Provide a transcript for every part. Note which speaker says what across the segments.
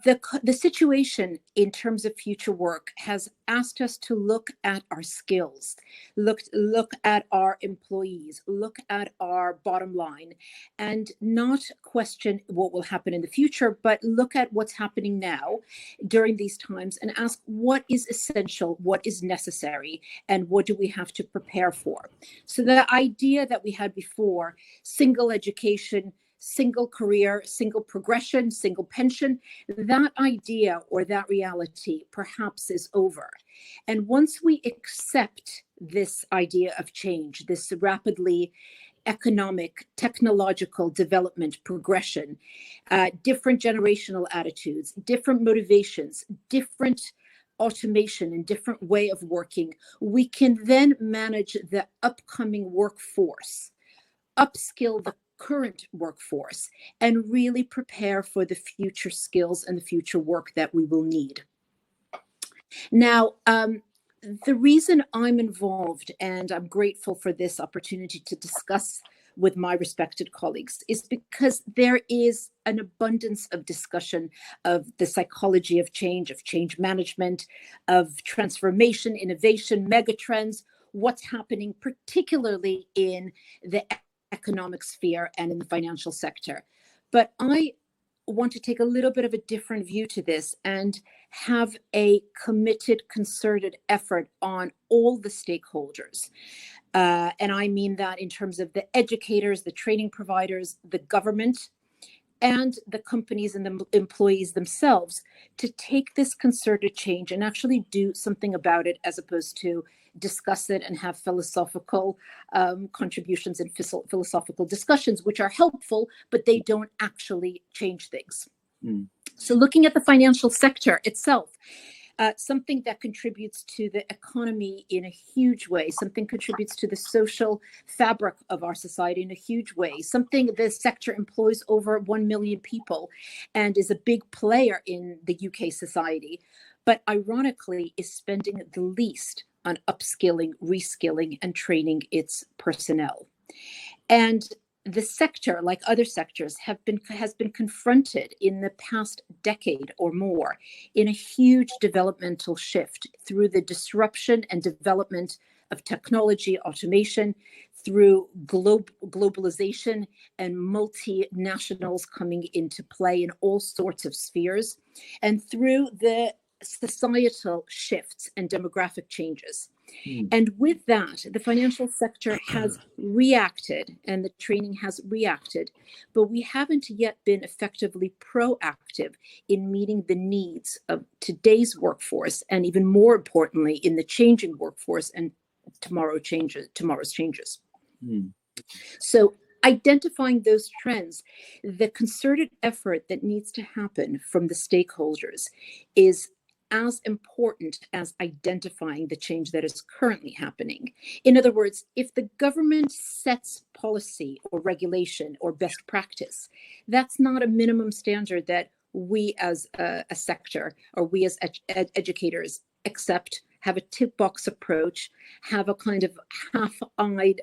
Speaker 1: the situation in terms of future work has asked us to look at our skills, look at our employees, look at our bottom line, and not question what will happen in the future, but look at what's happening now during these times and ask what is essential, what is necessary, and what do we have to prepare for. So the idea that we had before, single education, single career, single progression, single pension, that idea or that reality perhaps is over. And once we accept this idea of change, this rapidly economic, technological development progression, different generational attitudes, different motivations, different automation and different way of working, we can then manage the upcoming workforce, upskill the current workforce, and really prepare for the future skills and the future work that we will need. Now, the reason I'm involved, and I'm grateful for this opportunity to discuss with my respected colleagues, is because there is an abundance of discussion of the psychology of change management, of transformation, innovation, megatrends, what's happening particularly in the economic sphere and in the financial sector. But I want to take a little bit of a different view to this and have a committed, concerted effort on all the stakeholders. And I mean that in terms of the educators, the training providers, the government, and the companies and the employees themselves to take this concerted change and actually do something about it, as opposed to discuss it and have philosophical contributions and philosophical discussions, which are helpful, but they don't actually change things. So looking at the financial sector itself, something that contributes to the economy in a huge way, something contributes to the social fabric of our society in a huge way, something the sector employs over 1 million people and is a big player in the UK society, but ironically is spending the least on upskilling, reskilling, and training its personnel. And the sector, like other sectors, has been confronted in the past decade or more in a huge developmental shift through the disruption and development of technology, automation, through globalization and multinationals coming into play in all sorts of spheres, and through the societal shifts and demographic changes. And with that, the financial sector has reacted and the training has reacted, but we haven't yet been effectively proactive in meeting the needs of today's workforce, and even more importantly, in the changing workforce and tomorrow's changes. So identifying those trends, the concerted effort that needs to happen from the stakeholders is as important as identifying the change that is currently happening. In other words, if the government sets policy or regulation or best practice, that's not a minimum standard that we as a sector or we as educators accept, have a tip box approach, have a kind of half-eyed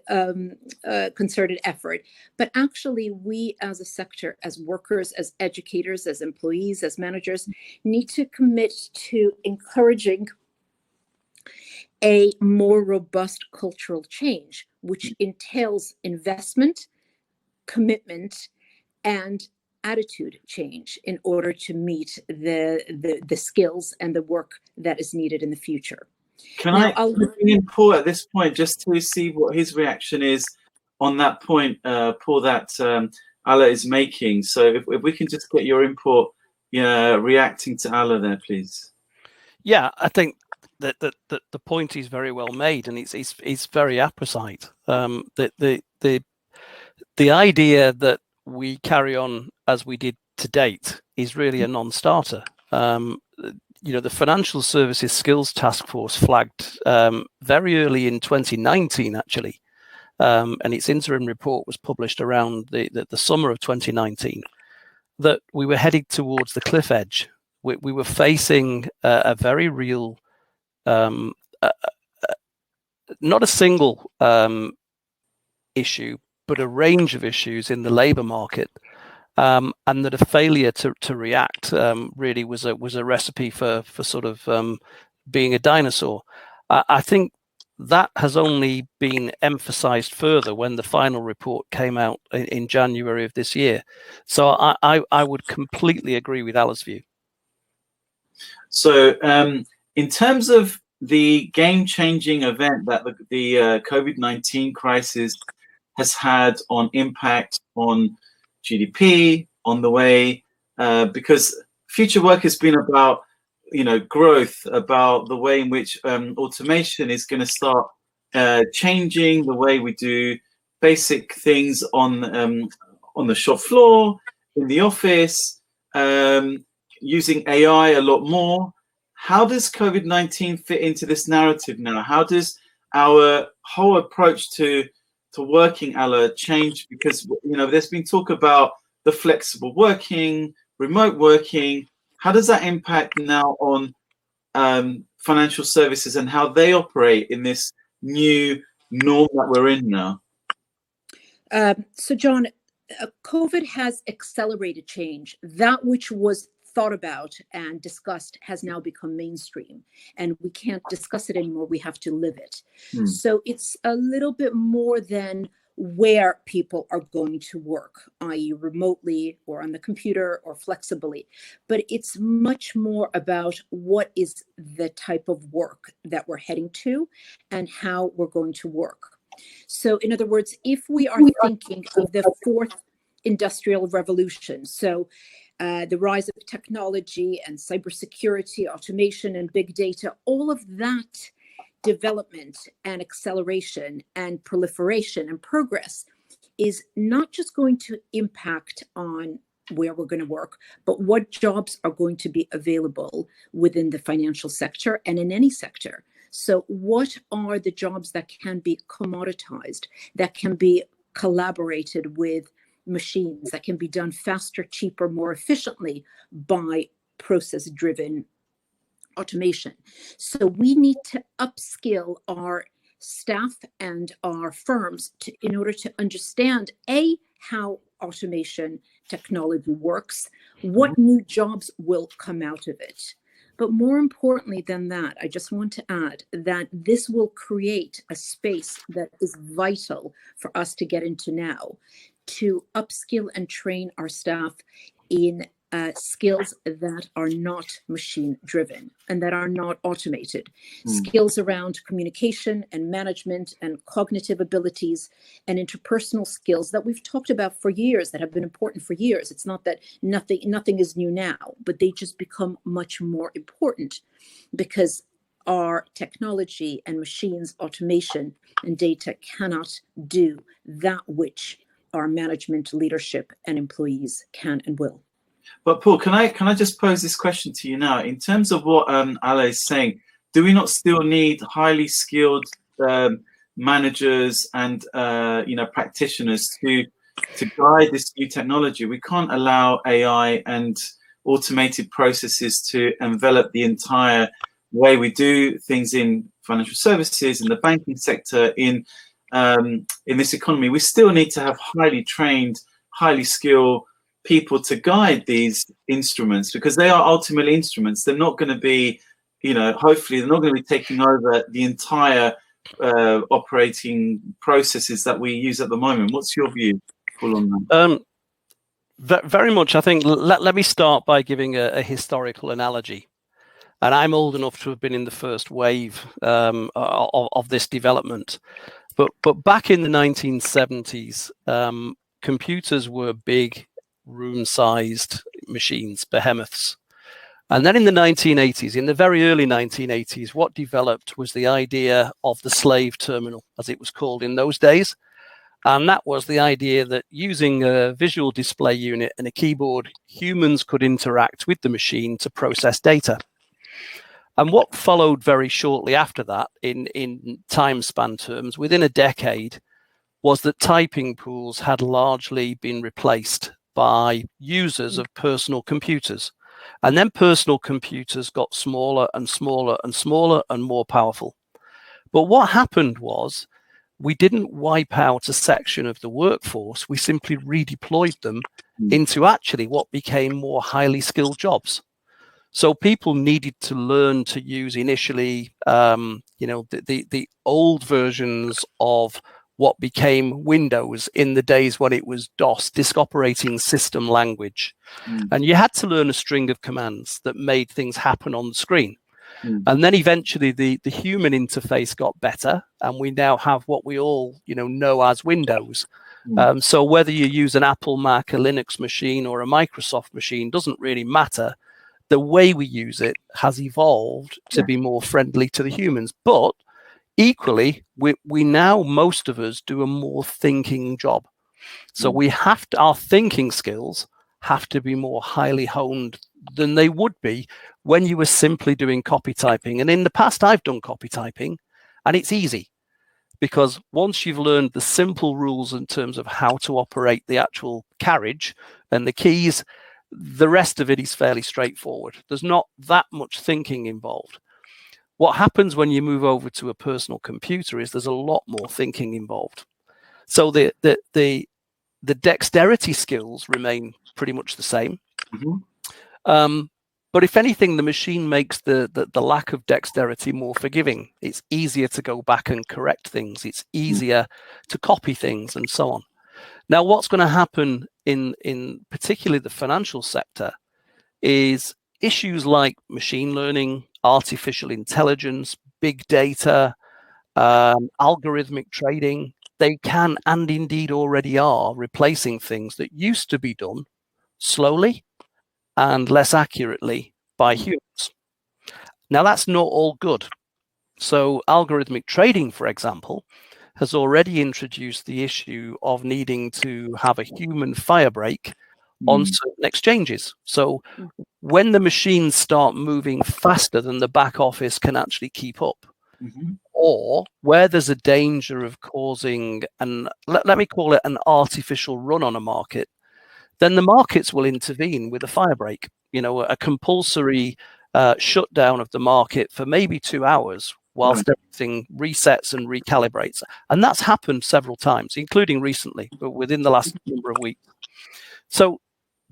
Speaker 1: concerted effort. But actually, we as a sector, as workers, as educators, as employees, as managers, need to commit to encouraging a more robust cultural change, which entails investment, commitment, and attitude change in order to meet the skills and the work that is needed in the future.
Speaker 2: Can I bring in Paul at this point just to see what his reaction is on that point, Paul, that Allan is making? So if we can just get your input, reacting to Allan there, please.
Speaker 3: Yeah, I think that the point is very well made, and it's very apposite. The idea that we carry on as we did to date is really a non-starter. The Financial Services Skills Task Force flagged very early in 2019, actually, and its interim report was published around the summer of 2019, that we were headed towards the cliff edge. We were facing a very real, not a single issue, but a range of issues in the labour market. and that a failure to react really was a recipe for sort of being a dinosaur. I think that has only been emphasized further when the final report came out in January of this year. So I would completely agree with Allan's view.
Speaker 2: So in terms of the game-changing event that the COVID-19 crisis has had on impact on GDP, on the way, because future work has been about, growth, about the way in which automation is going to start changing the way we do basic things on the shop floor, in the office, using AI a lot more. How does COVID-19 fit into this narrative now? How does our whole approach to working, Allan, change? Because there's been talk about the flexible working, remote working. How does that impact now on financial services and how they operate in this new norm that we're in now?
Speaker 1: So, John, COVID has accelerated change. That which was thought about and discussed has now become mainstream, and we can't discuss it anymore. We have to live it. So it's a little bit more than where people are going to work, i.e. remotely or on the computer or flexibly, but it's much more about what is the type of work that we're heading to and how we're going to work. So in other words, if we are thinking of the fourth industrial revolution, so the rise of technology and cybersecurity, automation and big data, all of that development and acceleration and proliferation and progress is not just going to impact on where we're going to work, but what jobs are going to be available within the financial sector and in any sector. So what are the jobs that can be commoditized, that can be collaborated with machines, that can be done faster, cheaper, more efficiently by process-driven automation? So we need to upskill our staff and our firms in order to understand, A, how automation technology works, what new jobs will come out of it. But more importantly than that, I just want to add that this will create a space that is vital for us to get into now, to upskill and train our staff in skills that are not machine driven and that are not automated. Skills around communication and management and cognitive abilities and interpersonal skills that we've talked about for years, that have been important for years. It's not that nothing is new now, but they just become much more important because our technology and machines, automation and data cannot do that which our management, leadership and employees can and will.
Speaker 2: But Paul, can I just pose this question to you now? In terms of what Allan is saying, do we not still need highly skilled managers and practitioners to guide this new technology? We can't allow AI and automated processes to envelop the entire way we do things in financial services, in the banking sector, in this economy. We still need to have highly trained, highly skilled people to guide these instruments, because they are ultimately instruments. They're not going to be, hopefully they're not going to be taking over the entire operating processes that we use at the moment. What's your view, Paul, on that?
Speaker 3: Very much. I think let me start by giving a historical analogy. And I'm old enough to have been in the first wave of this development. But back in the 1970s, computers were big, room-sized machines, behemoths. And then in the 1980s, in the very early 1980s, what developed was the idea of the slave terminal, as it was called in those days. And that was the idea that using a visual display unit and a keyboard, humans could interact with the machine to process data. And what followed very shortly after that, in time span terms, within a decade, was that typing pools had largely been replaced by users of personal computers. And then personal computers got smaller and smaller and smaller and more powerful. But what happened was we didn't wipe out a section of the workforce. We simply redeployed them into actually what became more highly skilled jobs. So people needed to learn to use initially, the old versions of what became Windows in the days when it was DOS, Disk Operating System language. And you had to learn a string of commands that made things happen on the screen. And then eventually the human interface got better, and we now have what we all know as Windows. So whether you use an Apple, Mac, a Linux machine, or a Microsoft machine doesn't really matter. The way we use it has evolved to be more friendly to the humans. But equally, we now, most of us, do a more thinking job. So we have to, our thinking skills have to be more highly honed than they would be when you were simply doing copy typing. And in the past, I've done copy typing, and it's easy, because once you've learned the simple rules in terms of how to operate the actual carriage and the keys, the rest of it is fairly straightforward. There's not that much thinking involved. What happens when you move over to a personal computer is there's a lot more thinking involved. So the dexterity skills remain pretty much the same. But if anything, the machine makes the lack of dexterity more forgiving. It's easier to go back and correct things. It's easier to copy things and so on. Now, what's going to happen in particularly the financial sector is issues like machine learning, artificial intelligence, big data, algorithmic trading. They can, and indeed already are, replacing things that used to be done slowly and less accurately by humans. Now, that's not all good. So algorithmic trading, for example, has already introduced the issue of needing to have a human firebreak on certain exchanges. So when the machines start moving faster than the back office can actually keep up, or where there's a danger of causing let me call it an artificial run on a market, then the markets will intervene with a firebreak, a compulsory shutdown of the market for maybe 2 hours whilst everything resets and recalibrates. And that's happened several times, including recently, but within the last number of weeks. So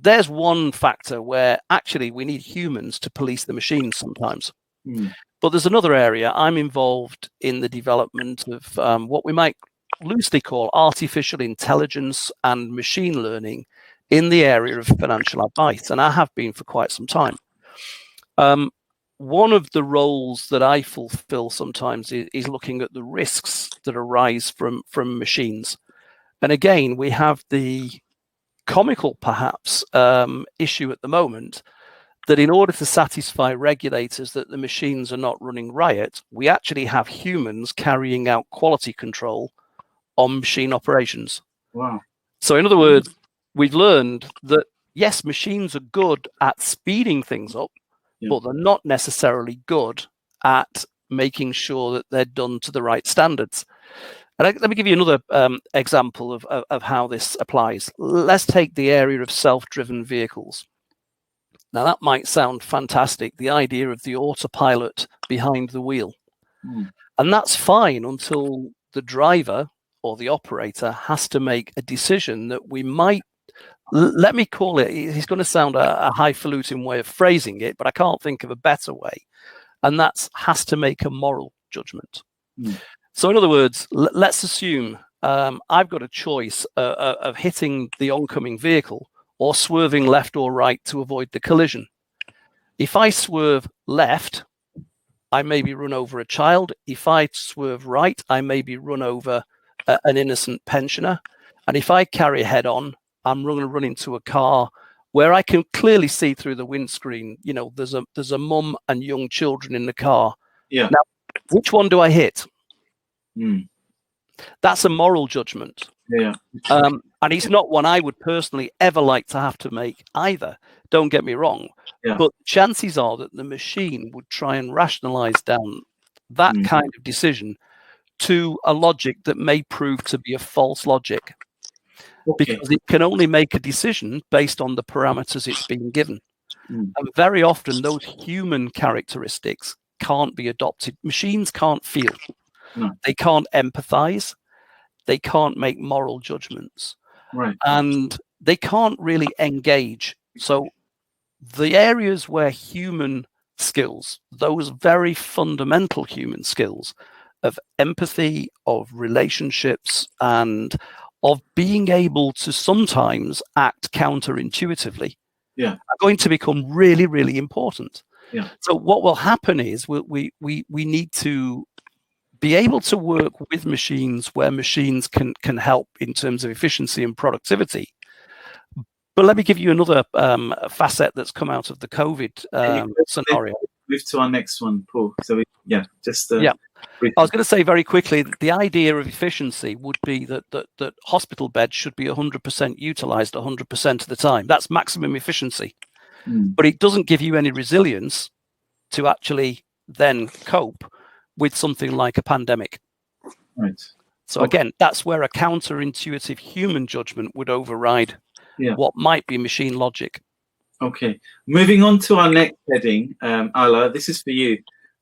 Speaker 3: there's one factor where actually we need humans to police the machines sometimes. But there's another area. I'm involved in the development of what we might loosely call artificial intelligence and machine learning in the area of financial advice, and I have been for quite some time. One of the roles that I fulfill sometimes is looking at the risks that arise from machines. And again, we have the comical, perhaps, issue at the moment that in order to satisfy regulators that the machines are not running riot, we actually have humans carrying out quality control on machine operations.
Speaker 2: Wow.
Speaker 3: So in other words, we've learned that, yes, machines are good at speeding things up, but they're not necessarily good at making sure that they're done to the right standards. And let me give you another example of how this applies. Let's take the area of self-driven vehicles. Now, that might sound fantastic, the idea of the autopilot behind the wheel. And that's fine until the driver or the operator has to make a decision that we might, let me call it, it's going to sound a highfalutin way of phrasing it, but I can't think of a better way. And that's has to make a moral judgment. So in other words, let's assume I've got a choice of hitting the oncoming vehicle or swerving left or right to avoid the collision. If I swerve left, I maybe run over a child. If I swerve right, I maybe run over an innocent pensioner. And if I carry head on, I'm going to run into a car where I can clearly see through the windscreen, there's a mum and young children in the car. Now, which one do I hit? That's a moral judgment. And it's not one I would personally ever like to have to make either. Don't get me wrong. But chances are that the machine would try and rationalize down that kind of decision to a logic that may prove to be a false logic. Because it can only make a decision based on the parameters it's being given. And very often those human characteristics can't be adopted. Machines can't feel. They can't empathize. they can't make moral judgments,
Speaker 2: Right.
Speaker 3: and they can't really engage. So the areas where human skills, those very fundamental human skills of empathy, of relationships, and of being able to sometimes act counterintuitively, are going to become really, really important. So what will happen is we need to be able to work with machines where machines can help in terms of efficiency and productivity. But let me give you another facet that's come out of the COVID scenario.
Speaker 2: Move to our next one, Paul. So I was
Speaker 3: going to say very quickly that the idea of efficiency would be that hospital beds should be 100% utilized 100% of the time. That's maximum efficiency. But it doesn't give you any resilience to actually then cope with something like a pandemic.
Speaker 2: Right.
Speaker 3: So again, that's where a counterintuitive human judgment would override what might be machine logic.
Speaker 2: Okay. Moving on to our next heading, Allan, this is for you.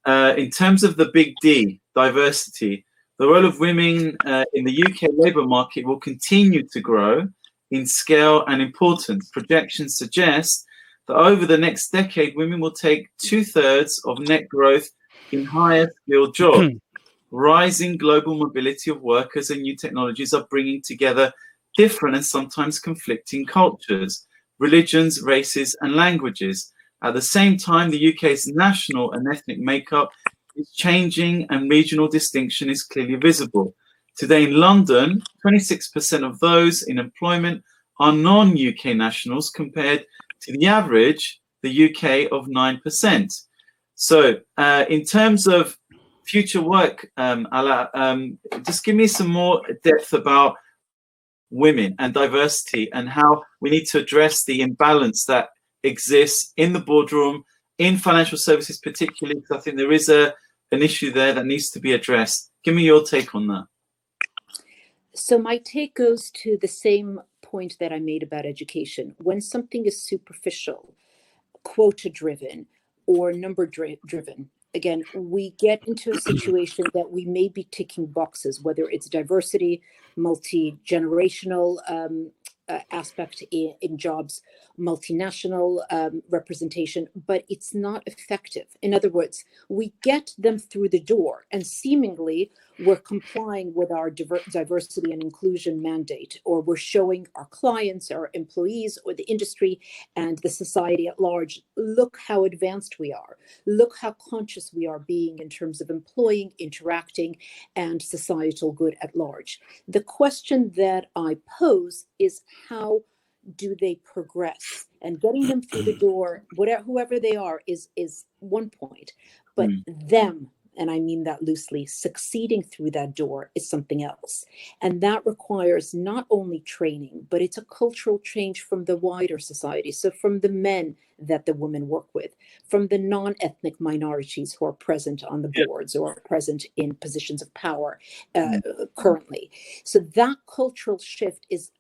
Speaker 2: In terms of the big D, diversity, the role of women in the UK labour market will continue to grow in scale and importance. Projections suggest that over the next decade, women will take 2/3 of net growth in higher skilled jobs. Rising global mobility of workers and new technologies are bringing together different and sometimes conflicting cultures, religions, races, and languages. At the same time, the UK's national and ethnic makeup is changing and regional distinction is clearly visible. Today in London, 26% of those in employment are non-UK nationals compared to the average, the UK, of 9%. So in terms of future work, Allan, just give me some more depth about women and diversity and how we need to address the imbalance that exists in the boardroom, in financial services particularly, because I think there is an issue there that needs to be addressed. Give me your take on that.
Speaker 1: So my take goes to the same point that I made about education. When something is superficial, quota-driven, or number-driven, again, we get into a situation that we may be ticking boxes, whether it's diversity, multi-generational aspect in jobs, multinational representation, but it's not effective. In other words, we get them through the door and seemingly we're complying with our diversity and inclusion mandate, or we're showing our clients, our employees, or the industry and the society at large, look how advanced we are. Look how conscious we are being in terms of employing, interacting, and societal good at large. The question that I pose is, how do they progress? And getting them through the door, whoever they are, is one point. But them, and I mean that loosely, succeeding through that door is something else. And that requires not only training, but it's a cultural change from the wider society. So from the men that the women work with, from the non-ethnic minorities who are present on the boards or present in positions of power currently. So that cultural shift is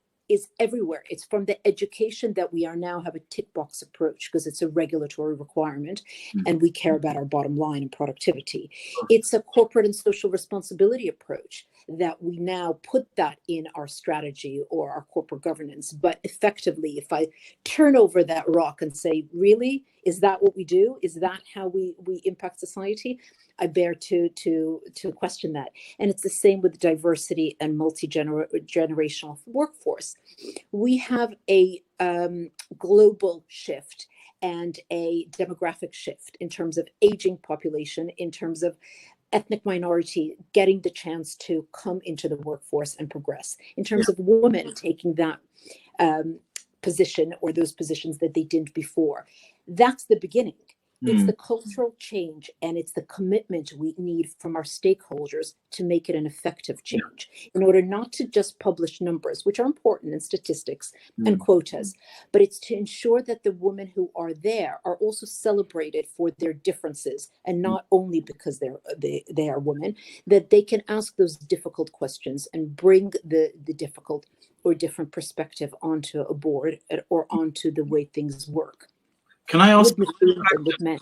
Speaker 1: everywhere. It's from the education that we are now have a tick box approach because it's a regulatory requirement and we care about our bottom line and productivity. It's a corporate and social responsibility approach that we now put that in our strategy or our corporate governance. But effectively, if I turn over that rock and say, really, is that what we do? Is that how we impact society? I bear to question that. And it's the same with diversity and multi-generational workforce. We have a global shift and a demographic shift in terms of aging population, in terms of ethnic minority getting the chance to come into the workforce and progress, in terms of women taking that position or those positions that they didn't before. That's the beginning. It's the cultural change and it's the commitment we need from our stakeholders to make it an effective change in order not to just publish numbers, which are important in statistics and quotas, but it's to ensure that the women who are there are also celebrated for their differences and not only because they are women, that they can ask those difficult questions and bring the difficult or different perspective onto a board or onto the way things work.
Speaker 2: Can I ask,
Speaker 1: men.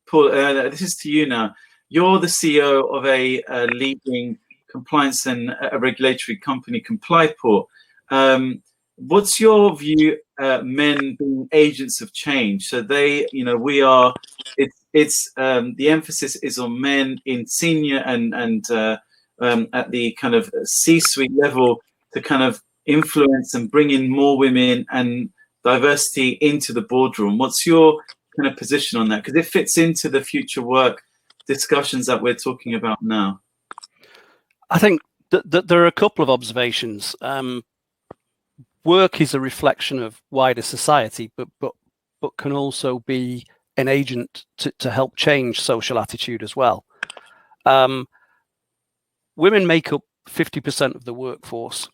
Speaker 2: Paul, this is to you now. You're the CEO of a leading compliance and regulatory company, Complyport. What's your view, men being agents of change? So they, we are, it's the emphasis is on men in senior and at the kind of C-suite level to kind of influence and bring in more women and diversity into the boardroom. What's your kind of position on that? Because it fits into the future work discussions that we're talking about now.
Speaker 3: I think that there are a couple of observations. Work is a reflection of wider society, but can also be an agent to help change social attitude as well. Women make up 50% of the workforce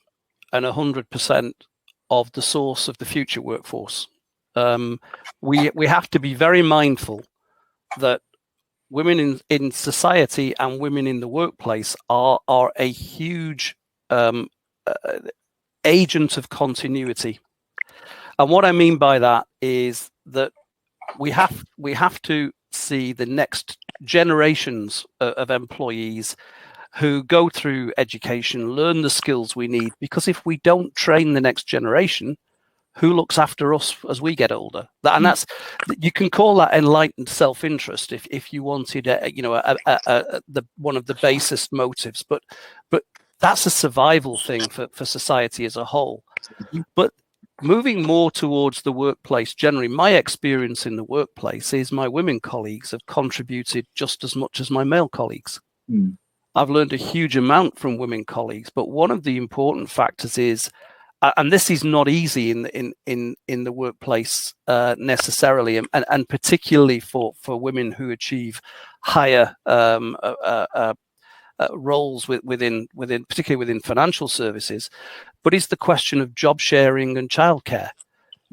Speaker 3: and 100% of the source of the future workforce. We have to be very mindful that women in society and women in the workplace are a huge agent of continuity. And what I mean by that is that we have to see the next generations of employees who go through education, learn the skills we need, because if we don't train the next generation, who looks after us as we get older? And that's, you can call that enlightened self-interest if you wanted one of the basest motives, but that's a survival thing for society as a whole. But moving more towards the workplace generally, my experience in the workplace is my women colleagues have contributed just as much as my male colleagues. I've learned a huge amount from women colleagues, but one of the important factors is, and this is not easy in the workplace necessarily, and particularly for women who achieve higher roles within particularly within financial services, but is the question of job sharing and childcare.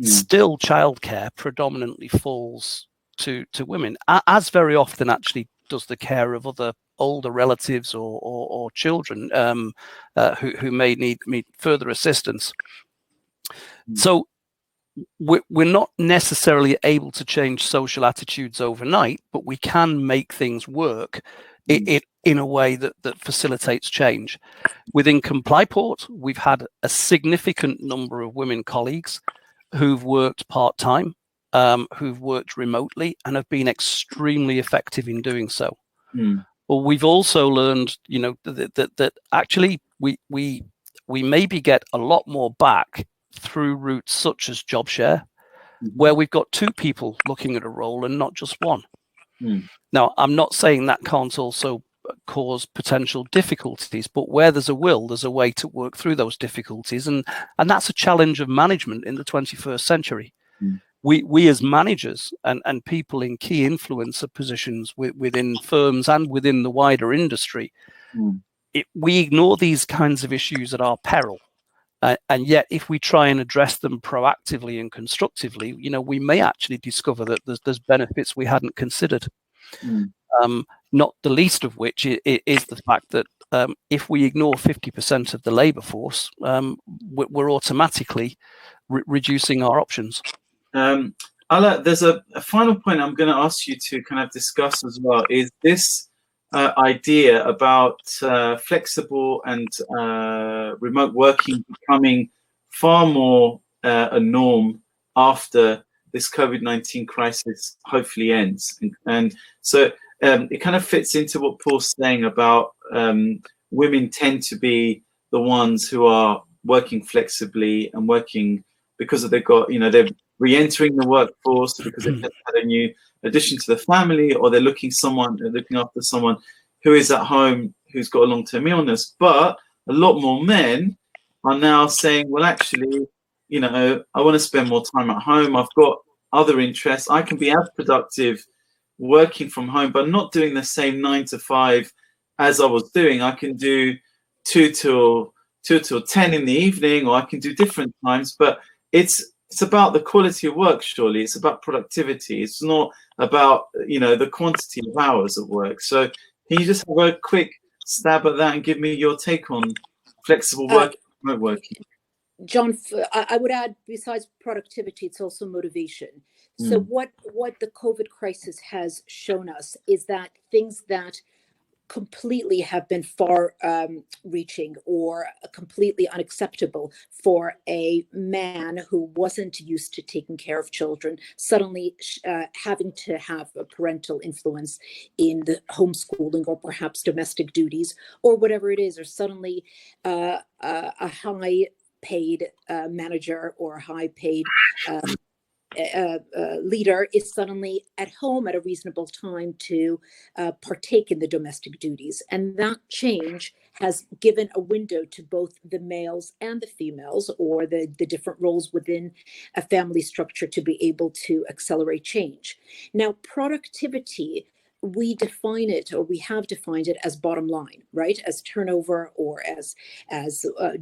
Speaker 3: Still, childcare predominantly falls to women, as very often actually does the care of other older relatives or children who may need further assistance. So we're not necessarily able to change social attitudes overnight, but we can make things work in a way that facilitates change. Within Complyport, we've had a significant number of women colleagues who've worked part-time, who've worked remotely, and have been extremely effective in doing so. But we've also learned, that actually we maybe get a lot more back through routes such as job share, where we've got two people looking at a role and not just one. Now, I'm not saying that can't also cause potential difficulties, but where there's a will, there's a way to work through those difficulties, and that's a challenge of management in the 21st century. We as managers and people in key influencer positions within firms and within the wider industry, we ignore these kinds of issues at our peril. And yet, if we try and address them proactively and constructively, we may actually discover that there's benefits we hadn't considered. Not the least of which is the fact that if we ignore 50% of the labour force, we're automatically reducing our options.
Speaker 2: Allan, there's a final point I'm going to ask you to kind of discuss as well, is this idea about flexible and remote working becoming far more a norm after this COVID-19 crisis hopefully ends. And so it kind of fits into what Paul's saying about women tend to be the ones who are working flexibly and working because they've got, they're re-entering the workforce because they've just had a new addition to the family, or they're looking after someone who is at home who's got a long-term illness. But a lot more men are now saying, well, actually, I want to spend more time at home. I've got other interests. I can be as productive working from home, but not doing the same 9 to 5 as I was doing. I can do 2 till 10 in the evening, or I can do different times. But it's about the quality of work, surely. It's about productivity. It's not about, the quantity of hours of work. So can you just have a quick stab at that and give me your take on flexible work, remote working?
Speaker 1: John, I would add, besides productivity, it's also motivation. So what the COVID crisis has shown us is that things that completely have been far reaching or completely unacceptable for a man who wasn't used to taking care of children, suddenly having to have a parental influence in the homeschooling or perhaps domestic duties or whatever it is, or suddenly a high paid manager or a high paid leader is suddenly at home at a reasonable time to partake in the domestic duties. And that change has given a window to both the males and the females, or the different roles within a family structure, to be able to accelerate change. Now, productivity, we define it, or we have defined it, as bottom line, right? As turnover, or as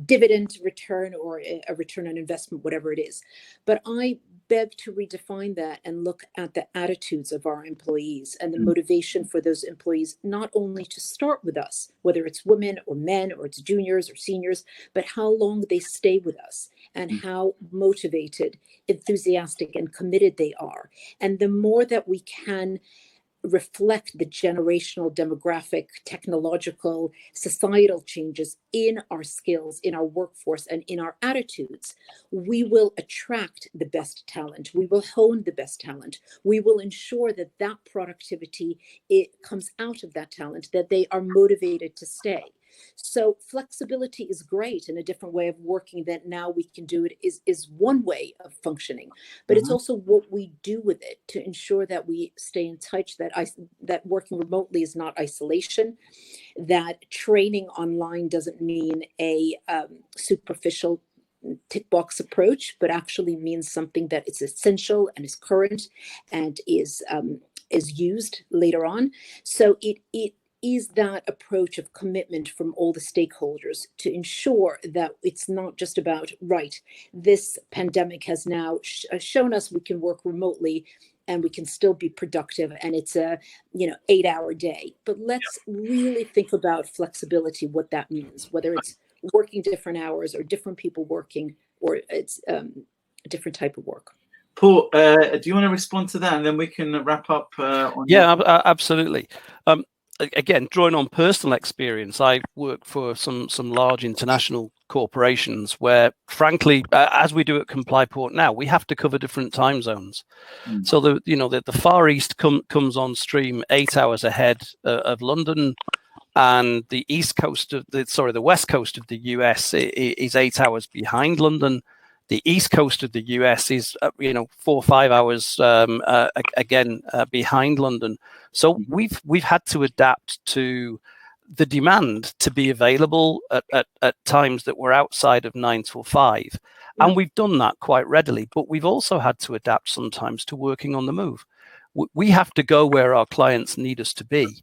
Speaker 1: dividend return, or a return on investment, whatever it is. But I beg to redefine that and look at the attitudes of our employees and the motivation for those employees, not only to start with us, whether it's women or men, or it's juniors or seniors, but how long they stay with us and how motivated, enthusiastic, and committed they are. And the more that we can reflect the generational, demographic, technological, societal changes in our skills, in our workforce, and in our attitudes, we will attract the best talent. We will hone the best talent. We will ensure that that productivity, it comes out of that talent, that they are motivated to stay. So flexibility is great, and a different way of working that now we can do it is one way of functioning, but it's also what we do with it to ensure that we stay in touch, that working remotely is not isolation, that training online doesn't mean a superficial tick box approach, but actually means something that is essential and is current and is used later on. So it is that approach of commitment from all the stakeholders to ensure that it's not just about, right, this pandemic has now shown us we can work remotely and we can still be productive, and it's a 8-hour day. But let's really think about flexibility, what that means, whether it's working different hours or different people working, or it's a different type of work.
Speaker 2: Paul, do you want to respond to that, and then we can wrap up?
Speaker 3: Absolutely. Again, drawing on personal experience, I work for some large international corporations where, frankly, as we do at Complyport now, we have to cover different time zones. So the Far East comes on stream 8 hours ahead of London, and the West Coast of the US is 8 hours behind London. The East Coast of the US is 4 or 5 hours again behind London. So we've had to adapt to the demand to be available at times that were outside of 9 till 5, and we've done that quite readily. But we've also had to adapt sometimes to working on the move. We have to go where our clients need us to be.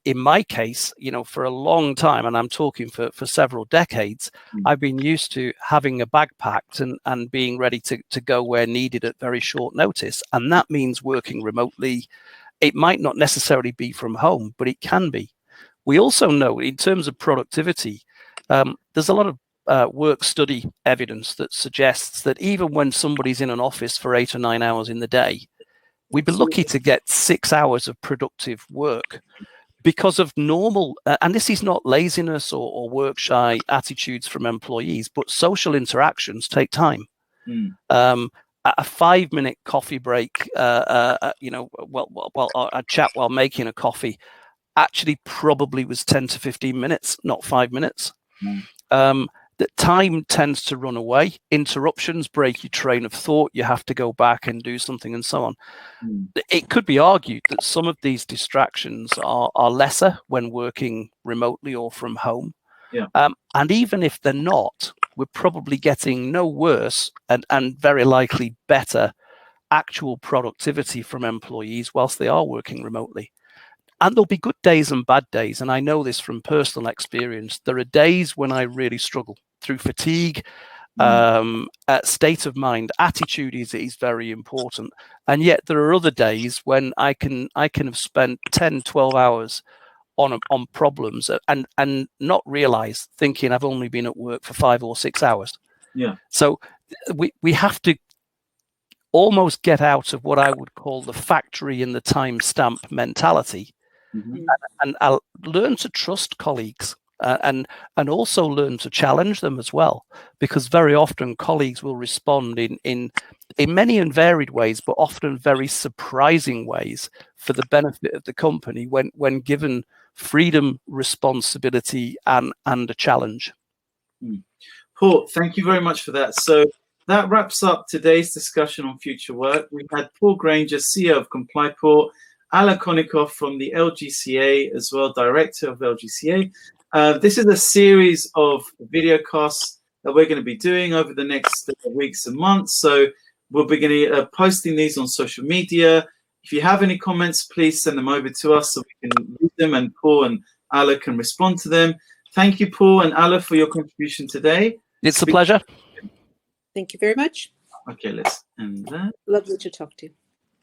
Speaker 3: In my case, for a long time, and I'm talking for several decades, I've been used to having a bag packed and being ready to go where needed at very short notice. And that means working remotely. It might not necessarily be from home, but it can be. We also know, in terms of productivity, there's a lot of work study evidence that suggests that even when somebody's in an office for 8 or 9 hours in the day, we'd be lucky to get 6 hours of productive work. Because of normal, and this is not laziness or work shy attitudes from employees, but social interactions take time. A 5-minute coffee break, a chat while making a coffee, actually probably was 10 to 15 minutes, not 5 minutes. That time tends to run away. Interruptions break your train of thought. You have to go back and do something, and so on. It could be argued that some of these distractions are lesser when working remotely or from home. And even if they're not, we're probably getting no worse and very likely better actual productivity from employees whilst they are working remotely. And there'll be good days and bad days. And I know this from personal experience. There are days when I really struggle through fatigue, state of mind. Attitude is very important. And yet there are other days when I can have spent 10, 12 hours on problems and not realize, thinking I've only been at work for 5 or 6 hours. So we have to almost get out of what I would call the factory and the timestamp mentality and I'll learn to trust colleagues. And also learn to challenge them as well, because very often colleagues will respond in many and varied ways, but often very surprising ways for the benefit of the company when given freedom, responsibility, and a challenge.
Speaker 2: Paul, thank you very much for that. So that wraps up today's discussion on future work. We had Paul Grainger, CEO of Complyport, Allan Konnikov from the LGCA as well, Director of LGCA. This is a series of video casts that we're going to be doing over the next weeks and months. So we'll be posting these on social media. If you have any comments, please send them over to us so we can read them, and Paul and Allan can respond to them. Thank you, Paul and Allan, for your contribution today.
Speaker 3: It's a pleasure.
Speaker 1: Thank you very much.
Speaker 2: Okay, let's end that.
Speaker 1: Lovely to talk to you.